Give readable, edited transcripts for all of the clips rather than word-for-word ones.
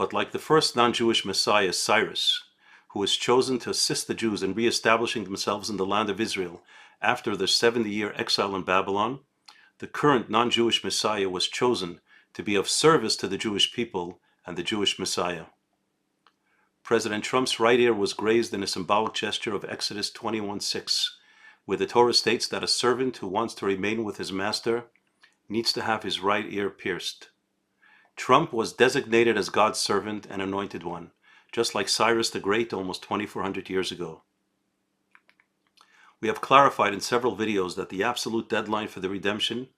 But like the first non-Jewish Messiah, Cyrus, who was chosen to assist the Jews in re-establishing themselves in the land of Israel after their 70-year exile in Babylon, the current non-Jewish Messiah was chosen to be of service to the Jewish people and the Jewish Messiah. President Trump's right ear was grazed in a symbolic gesture of Exodus 21:6, where the Torah states that a servant who wants to remain with his master needs to have his right ear pierced. Trump was designated as God's servant and anointed one, just like Cyrus the Great almost 2,400 years ago. We have clarified in several videos that the absolute deadline for the redemption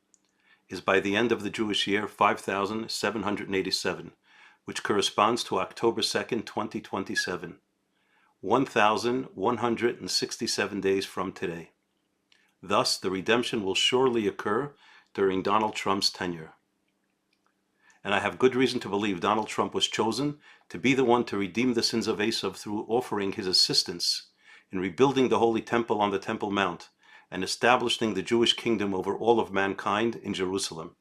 is by the end of the Jewish year 5787, which corresponds to October 2nd, 2027, 1,167 days from today. Thus, the redemption will surely occur during Donald Trump's tenure. And I have good reason to believe Donald Trump was chosen to be the one to redeem the sins of Esav through offering his assistance in rebuilding the Holy Temple on the Temple Mount and establishing the Jewish kingdom over all of mankind in Jerusalem.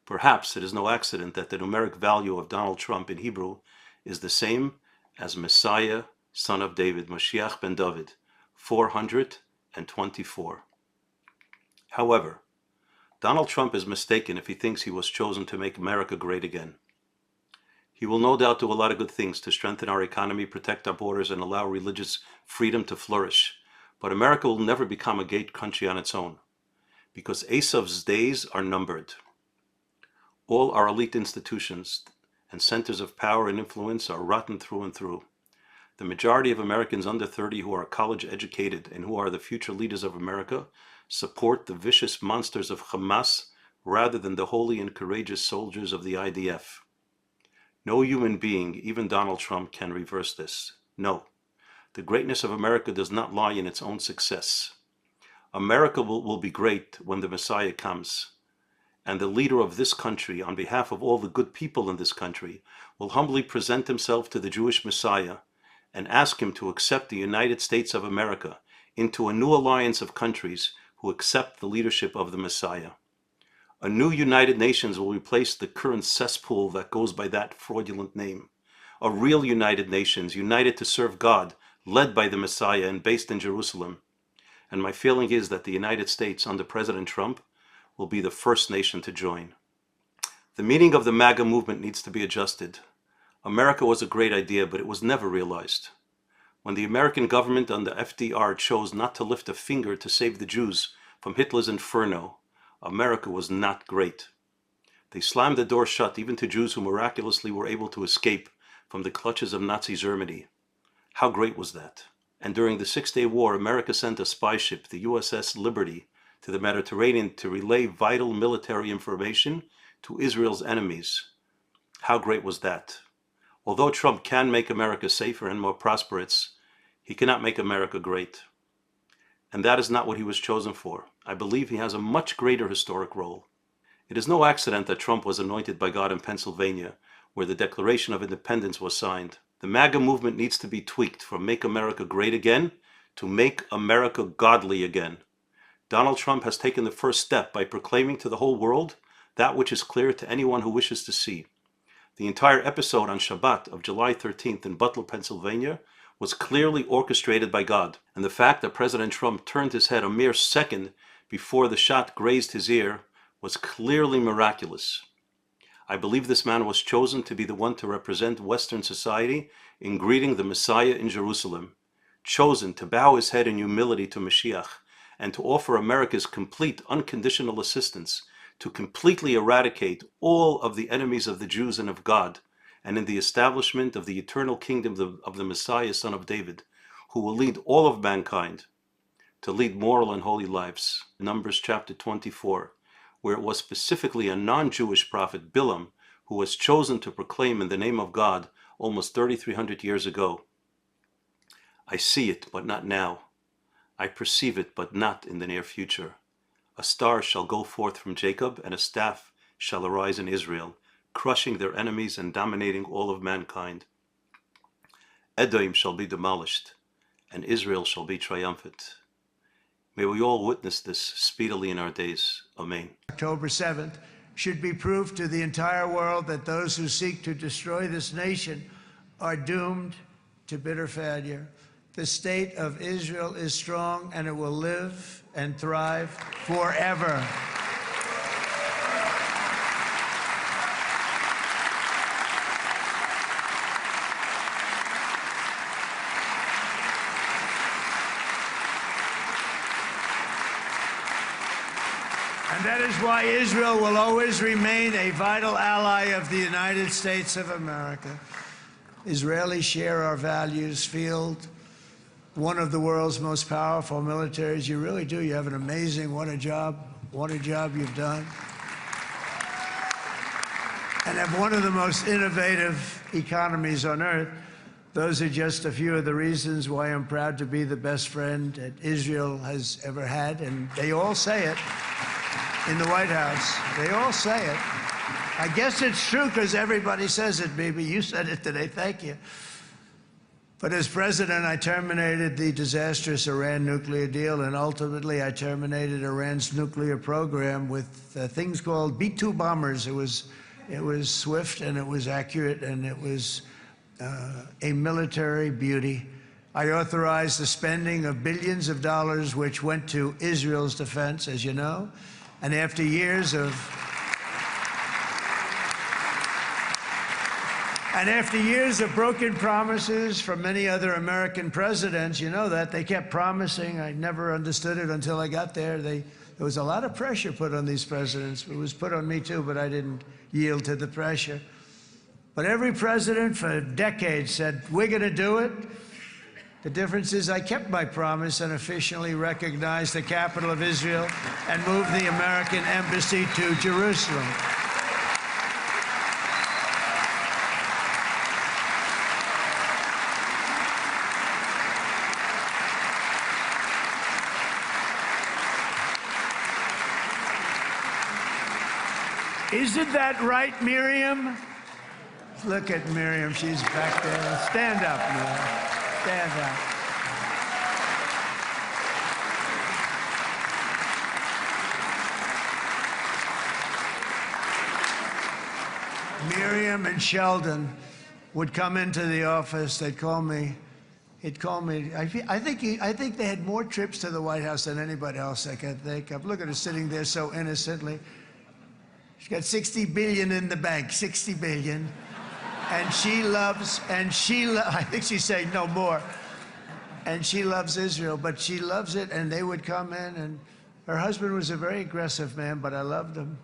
Perhaps it is no accident that the numeric value of Donald Trump in Hebrew is the same as Messiah, son of David, Mashiach ben David, 424. However, Donald Trump is mistaken if he thinks he was chosen to make America great again. He will no doubt do a lot of good things to strengthen our economy, protect our borders, and allow religious freedom to flourish. But America will never become a great country on its own, because Esav's days are numbered. All our elite institutions and centers of power and influence are rotten through and through. The majority of Americans under 30 who are college educated and who are the future leaders of America support the vicious monsters of Hamas rather than the holy and courageous soldiers of the IDF. No human being, even Donald Trump, can reverse this. No. The greatness of America does not lie in its own success. America will be great when the Messiah comes. And the leader of this country, on behalf of all the good people in this country, will humbly present himself to the Jewish Messiah and ask him to accept the United States of America into a new alliance of countries who accept the leadership of the Messiah. A new United Nations will replace the current cesspool that goes by that fraudulent name. A real United Nations, united to serve God, led by the Messiah and based in Jerusalem. And my feeling is that the United States under President Trump will be the first nation to join. The meaning of the MAGA movement needs to be adjusted. America was a great idea, but it was never realized. When the American government under FDR chose not to lift a finger to save the Jews from Hitler's inferno, America was not great. They slammed the door shut even to Jews who miraculously were able to escape from the clutches of Nazi Germany. How great was that? And during the Six-Day War, America sent a spy ship, the USS Liberty, to the Mediterranean to relay vital military information to Israel's enemies. How great was that? Although Trump can make America safer and more prosperous, he cannot make America great. And that is not what he was chosen for. I believe he has a much greater historic role. It is no accident that Trump was anointed by God in Pennsylvania, where the Declaration of Independence was signed. The MAGA movement needs to be tweaked from Make America Great Again to Make America Godly Again. Donald Trump has taken the first step by proclaiming to the whole world that which is clear to anyone who wishes to see. The entire episode on Shabbat of July 13th in Butler, Pennsylvania was clearly orchestrated by God. And the fact that President Trump turned his head a mere second before the shot grazed his ear was clearly miraculous. I believe this man was chosen to be the one to represent Western society in greeting the Messiah in Jerusalem, chosen to bow his head in humility to Mashiach, and to offer America's complete unconditional assistance to completely eradicate all of the enemies of the Jews and of God, and in the establishment of the eternal kingdom of the Messiah, son of David, who will lead all of mankind to lead moral and holy lives. Numbers chapter 24, where it was specifically a non-Jewish prophet, Bilam, who was chosen to proclaim in the name of God almost 3,300 years ago. I see it, but not now. I perceive it, but not in the near future. A star shall go forth from Jacob, and a staff shall arise in Israel, crushing their enemies and dominating all of mankind. Edom shall be demolished, and Israel shall be triumphant. May we all witness this speedily in our days. Amen. October 7th, should be proof to the entire world that those who seek to destroy this nation are doomed to bitter failure. The state of Israel is strong, and it will live and thrive forever. And that is why Israel will always remain a vital ally of the United States of America. Israelis share our values, field one of the world's most powerful militaries. You really do. You have an amazing, what a job you've done. And have one of the most innovative economies on earth. Those are just a few of the reasons why I'm proud to be the best friend that Israel has ever had. And they all say it in the White House. They all say it. I guess it's true because everybody says it, baby. You said it today. Thank you. But as president, I terminated the disastrous Iran nuclear deal, and ultimately I terminated Iran's nuclear program with things called B-2 bombers. It was swift, and it was accurate, and it was a military beauty. I authorized the spending of billions of dollars, which went to Israel's defense, as you know. And after years of broken promises from many other American presidents, you know that, they kept promising. I never understood it until I got there. There was a lot of pressure put on these presidents. It was put on me too, but I didn't yield to the pressure. But every president for decades said, we're going to do it. The difference is I kept my promise and officially recognized the capital of Israel and moved the American embassy to Jerusalem. Isn't that right, Miriam? Look at Miriam. She's back there. Stand up, Miriam. Stand up. Miriam and Sheldon would come into the office. They'd call me. He'd call me. I think they had more trips to the White House than anybody else I could think of. Look at her sitting there so innocently. She's got 60 billion in the bank, 60 billion. And I think she's saying no more. And she loves Israel, but she loves it, and they would come in, and her husband was a very aggressive man, but I loved him.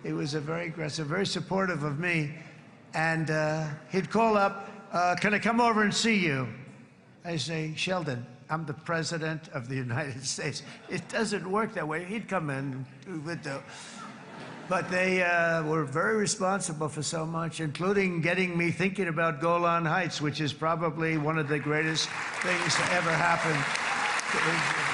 He was a very aggressive, very supportive of me. And he'd call up, can I come over and see you? I say, Sheldon, I'm the president of the United States. It doesn't work that way. He'd come in, but they were very responsible for so much, including getting me thinking about Golan Heights, which is probably one of the greatest things to ever happen to Israel.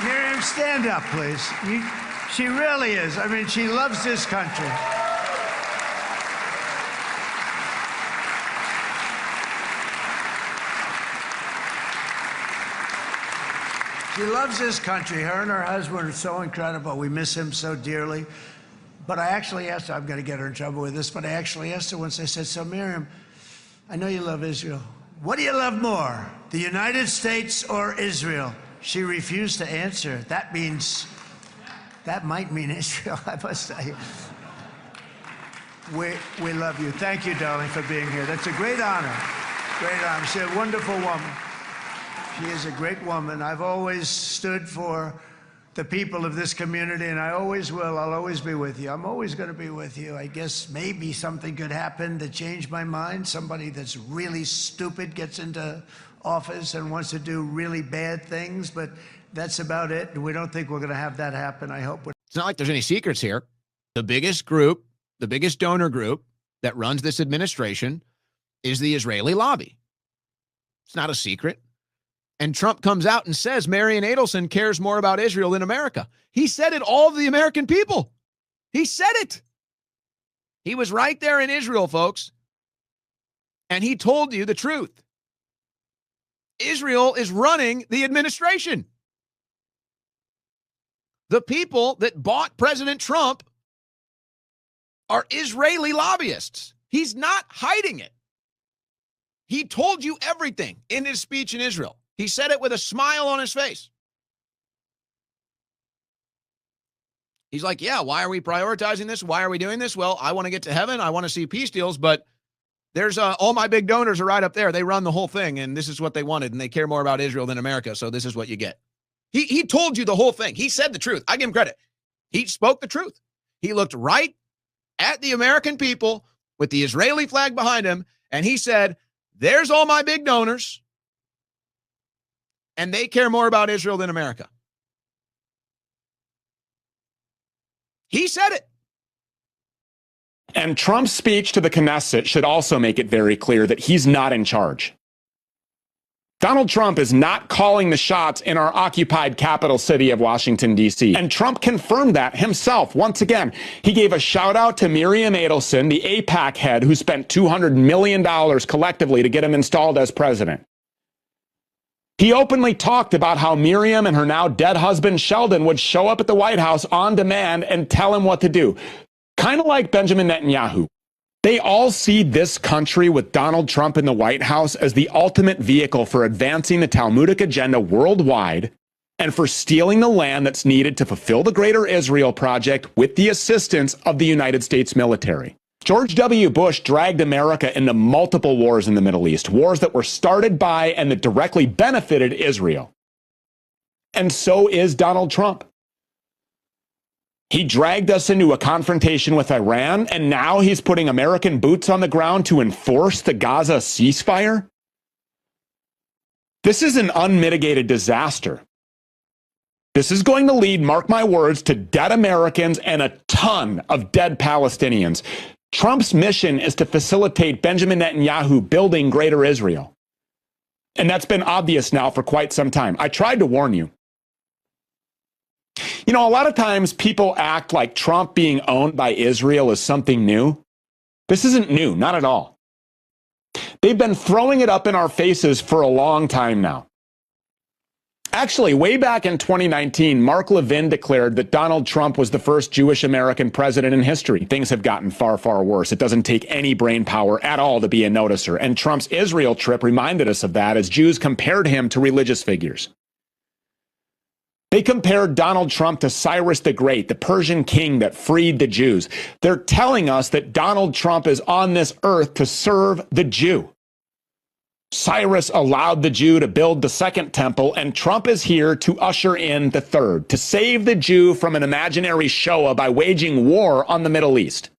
Miriam, stand up, please. She really is. I mean, she loves this country. She loves this country. Her and her husband are so incredible. We miss him so dearly. But I actually asked her, I'm going to get her in trouble with this, but I actually asked her once, I said, so Miriam, I know you love Israel. What do you love more, the United States or Israel? She refused to answer. That might mean Israel, I must say. We love you. Thank you, darling, for being here. That's a great honor. Great honor. She's a wonderful woman. She is a great woman. I've always stood for the people of this community, and I always will. I'll always be with you. I'm always going to be with you. I guess maybe something could happen to change my mind. Somebody that's really stupid gets into office and wants to do really bad things, but that's about it. We don't think we're going to have that happen. I hope. It's not like there's any secrets here. The biggest group, the biggest donor group that runs this administration is the Israeli lobby. It's not a secret. And Trump comes out and says Marian Adelson cares more about Israel than America. He said it all of the American people. He said it. He was right there in Israel, folks. And he told you the truth. Israel is running the administration. The people that bought President Trump are Israeli lobbyists. He's not hiding it. He told you everything in his speech in Israel. He said it with a smile on his face. He's like, yeah, why are we prioritizing this? Why are we doing this? Well, I want to get to heaven. I want to see peace deals, but there's all my big donors are right up there. They run the whole thing, and this is what they wanted, and they care more about Israel than America, so this is what you get. He told you the whole thing. He said the truth. I give him credit. He spoke the truth. He looked right at the American people with the Israeli flag behind him, and he said, there's all my big donors, and they care more about Israel than America. He said it. And Trump's speech to the Knesset should also make it very clear that he's not in charge. Donald Trump is not calling the shots in our occupied capital city of Washington, D.C. And Trump confirmed that himself. Once again, he gave a shout out to Miriam Adelson, the AIPAC head who spent $200 million collectively to get him installed as president. He openly talked about how Miriam and her now dead husband Sheldon would show up at the White House on demand and tell him what to do. Kind of like Benjamin Netanyahu. They all see this country with Donald Trump in the White House as the ultimate vehicle for advancing the Talmudic agenda worldwide and for stealing the land that's needed to fulfill the Greater Israel Project with the assistance of the United States military. George W. Bush dragged America into multiple wars in the Middle East, wars that were started by and that directly benefited Israel. And so is Donald Trump. He dragged us into a confrontation with Iran, and now he's putting American boots on the ground to enforce the Gaza ceasefire? This is an unmitigated disaster. This is going to lead, mark my words, to dead Americans and a ton of dead Palestinians. Trump's mission is to facilitate Benjamin Netanyahu building Greater Israel. And that's been obvious now for quite some time. I tried to warn you. You know, a lot of times people act like Trump being owned by Israel is something new. This isn't new, not at all. They've been throwing it up in our faces for a long time now. Actually, way back in 2019, Mark Levin declared that Donald Trump was the first Jewish American president in history. Things have gotten far, far worse. It doesn't take any brain power at all to be a noticer. And Trump's Israel trip reminded us of that as Jews compared him to religious figures. They compared Donald Trump to Cyrus the Great, the Persian king that freed the Jews. They're telling us that Donald Trump is on this earth to serve the Jew. Cyrus allowed the Jew to build the second temple, and Trump is here to usher in the third, to save the Jew from an imaginary Shoah by waging war on the Middle East.